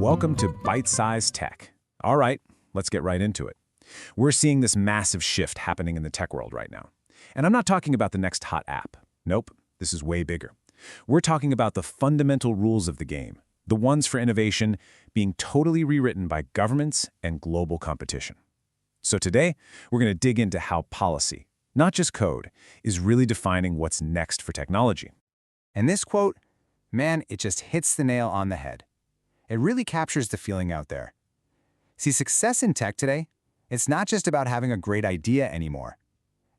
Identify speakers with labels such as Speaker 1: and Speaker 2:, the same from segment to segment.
Speaker 1: Welcome to Byte-Sized Tech. All right, let's get right into it. We're seeing this massive shift happening in the tech world right now. And I'm not talking about the next hot app. Nope, this is way bigger. We're talking about the fundamental rules of the game, the ones for innovation being totally rewritten by governments and global competition. So today, we're going to dig into how policy, not just code, is really defining what's next for technology.
Speaker 2: And this quote, man, it just hits the nail on the head. It really captures the feeling out there. See, success in tech today, it's not just about having a great idea anymore.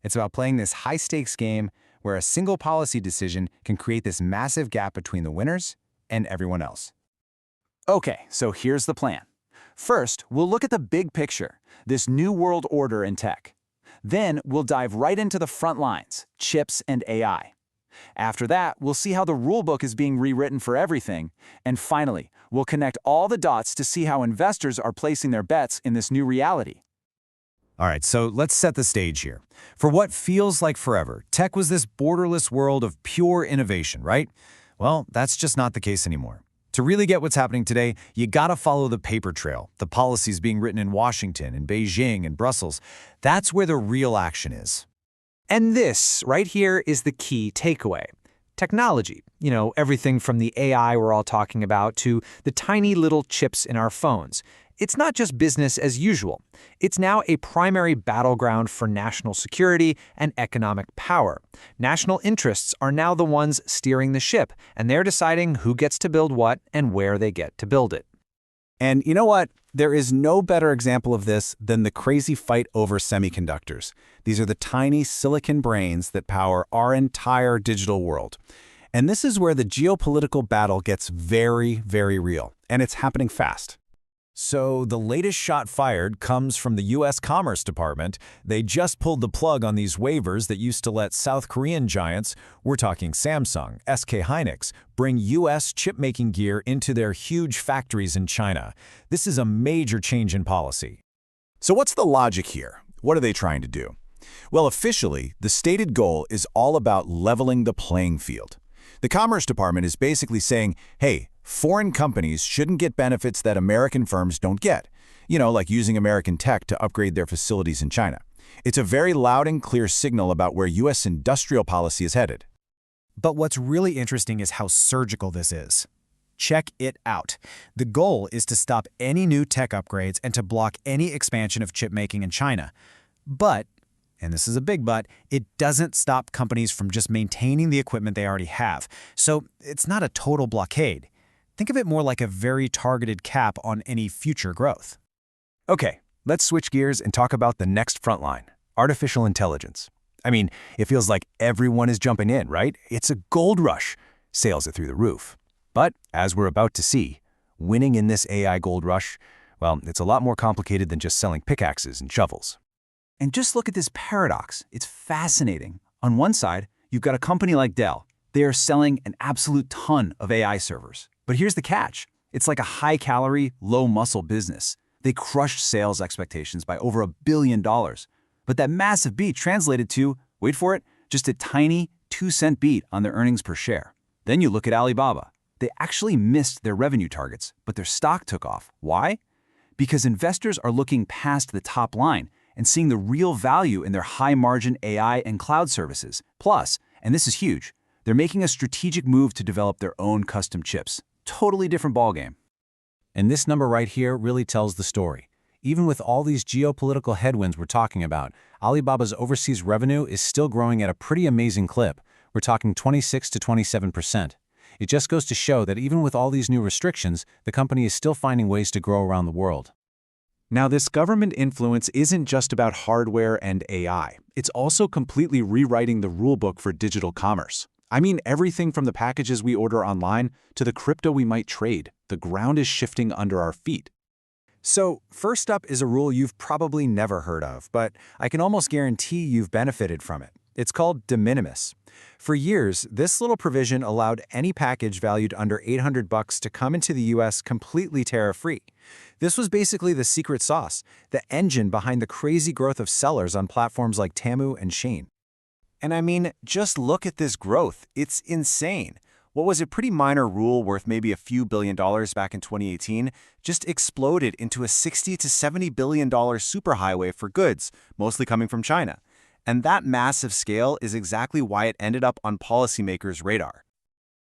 Speaker 2: It's about playing this high-stakes game where a single policy decision can create this massive gap between the winners and everyone else.
Speaker 3: Okay, so here's the plan. First, we'll look at the big picture, this new world order in tech. Then we'll dive right into the front lines, chips and AI. After that, we'll see how the rulebook is being rewritten for everything. And finally, we'll connect all the dots to see how investors are placing their bets in this new reality.
Speaker 4: All right, so let's set the stage here. For what feels like forever, tech was this borderless world of pure innovation, right? Well, that's just not the case anymore. To really get what's happening today, you gotta follow the paper trail, the policies being written in Washington, in Beijing, and Brussels. That's where the real action is.
Speaker 5: And this right here is the key takeaway. Technology, everything from the AI we're all talking about to the tiny little chips in our phones. It's not just business as usual. It's now a primary battleground for national security and economic power. National interests are now the ones steering the ship, and they're deciding who gets to build what and where they get to build it.
Speaker 4: And you know what? There is no better example of this than the crazy fight over semiconductors. These are the tiny silicon brains that power our entire digital world. And this is where the geopolitical battle gets very, very real, and it's happening fast. So the latest shot fired comes from the U.S. Commerce Department. They just pulled the plug on these waivers that used to let South Korean giants, we're talking Samsung, SK Hynix, bring U.S. chip-making gear into their huge factories in China. This is a major change in policy.
Speaker 6: So what's the logic here? What are they trying to do? Well, officially, the stated goal is all about leveling the playing field. The Commerce Department is basically saying, hey, foreign companies shouldn't get benefits that American firms don't get, like using American tech to upgrade their facilities in China. It's a very loud and clear signal about where U.S. industrial policy is headed.
Speaker 4: But what's really interesting is how surgical this is. Check it out. The goal is to stop any new tech upgrades and to block any expansion of chip making in China. But, and this is a big but, it doesn't stop companies from just maintaining the equipment they already have. So it's not a total blockade. Think of it more like a very targeted cap on any future growth.
Speaker 1: Okay, let's switch gears and talk about the next front line, artificial intelligence. I mean, it feels like everyone is jumping in, right? It's a gold rush. Sales are through the roof. But as we're about to see, winning in this AI gold rush, well, it's a lot more complicated than just selling pickaxes and shovels.
Speaker 3: And just look at this paradox. It's fascinating. On one side, you've got a company like Dell. They are selling an absolute ton of AI servers. But here's the catch. It's like a high-calorie, low-muscle business. They crushed sales expectations by over $1 billion. But that massive beat translated to, wait for it, just a tiny 2-cent beat on their earnings per share. Then you look at Alibaba. They actually missed their revenue targets, but their stock took off. Why? Because investors are looking past the top line and seeing the real value in their high-margin AI and cloud services. Plus, and this is huge, they're making a strategic move to develop their own custom chips. Totally different ballgame.
Speaker 1: And this number right here really tells the story. Even with all these geopolitical headwinds we're talking about, Alibaba's overseas revenue is still growing at a pretty amazing clip. We're talking 26 to 27%. It just goes to show that even with all these new restrictions, the company is still finding ways to grow around the world.
Speaker 7: Now, this government influence isn't just about hardware and AI. It's also completely rewriting the rulebook for digital commerce. I mean, everything from the packages we order online to the crypto we might trade. The ground is shifting under our feet.
Speaker 4: So, first up is a rule you've probably never heard of, but I can almost guarantee you've benefited from it. It's called de minimis. For years, this little provision allowed any package valued under $800 to come into the US completely tariff-free. This was basically the secret sauce, the engine behind the crazy growth of sellers on platforms like Temu and Shein. And I mean, just look at this growth. It's insane.
Speaker 2: What was a pretty minor rule worth maybe a few $1 billion back in 2018 just exploded into a $60 to $70 billion superhighway for goods, mostly coming from China. And that massive scale is exactly why it ended up on policymakers' radar.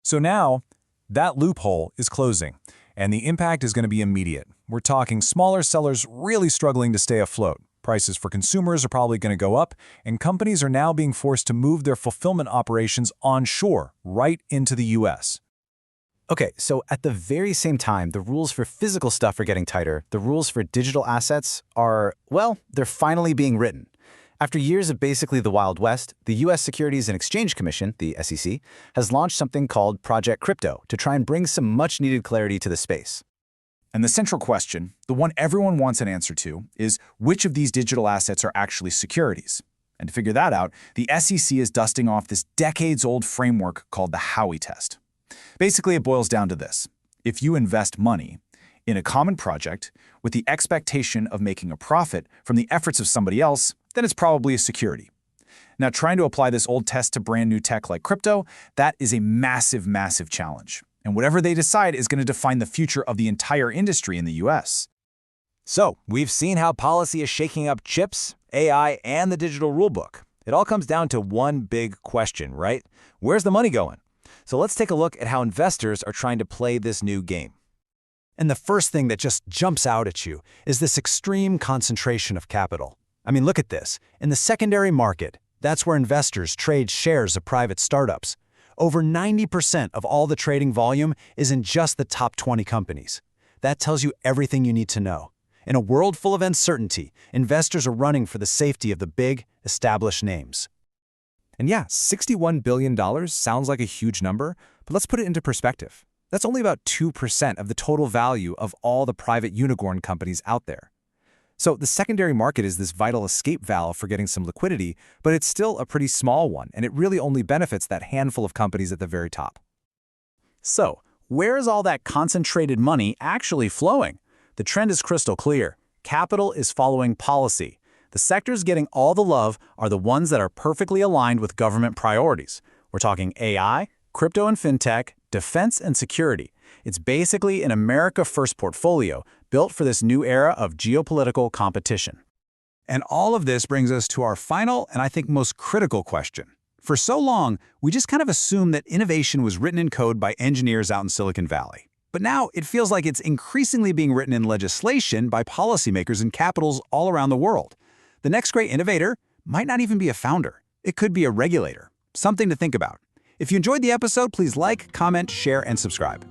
Speaker 1: So now, that loophole is closing, and the impact is going to be immediate. We're talking smaller sellers really struggling to stay afloat. Prices for consumers are probably going to go up, and companies are now being forced to move their fulfillment operations onshore, right into the US.
Speaker 4: Okay, so at the very same time, the rules for physical stuff are getting tighter. The rules for digital assets are, well, they're finally being written. After years of basically the Wild West, the U.S. Securities and Exchange Commission, the SEC, has launched something called Project Crypto to try and bring some much-needed clarity to the space.
Speaker 1: And the central question, the one everyone wants an answer to, is which of these digital assets are actually securities? And to figure that out, the SEC is dusting off this decades-old framework called the Howey test. Basically, it boils down to this. If you invest money in a common project with the expectation of making a profit from the efforts of somebody else, then it's probably a security. Now, trying to apply this old test to brand new tech like crypto, that is a massive, massive challenge. And whatever they decide is going to define the future of the entire industry in the US.
Speaker 2: So, we've seen how policy is shaking up chips, AI, and the digital rulebook. It all comes down to one big question, right? Where's the money going? So let's take a look at how investors are trying to play this new game.
Speaker 3: And the first thing that just jumps out at you is this extreme concentration of capital. I mean, look at this. In the secondary market, that's where investors trade shares of private startups. Over 90% of all the trading volume is in just the top 20 companies. That tells you everything you need to know. In a world full of uncertainty, investors are running for the safety of the big, established names.
Speaker 5: And yeah, $61 billion sounds like a huge number, but let's put it into perspective. That's only about 2% of the total value of all the private unicorn companies out there. So the secondary market is this vital escape valve for getting some liquidity, but it's still a pretty small one, and it really only benefits that handful of companies at the very top.
Speaker 4: So, where is all that concentrated money actually flowing? The trend is crystal clear. Capital is following policy. The sectors getting all the love are the ones that are perfectly aligned with government priorities. We're talking AI, crypto and fintech, defense and security. It's basically an America First portfolio built for this new era of geopolitical competition.
Speaker 3: And all of this brings us to our final and I think most critical question. For so long, we just kind of assumed that innovation was written in code by engineers out in Silicon Valley. But now it feels like it's increasingly being written in legislation by policymakers in capitals all around the world. The next great innovator might not even be a founder. It could be a regulator. Something to think about. If you enjoyed the episode, please like, comment, share, and subscribe.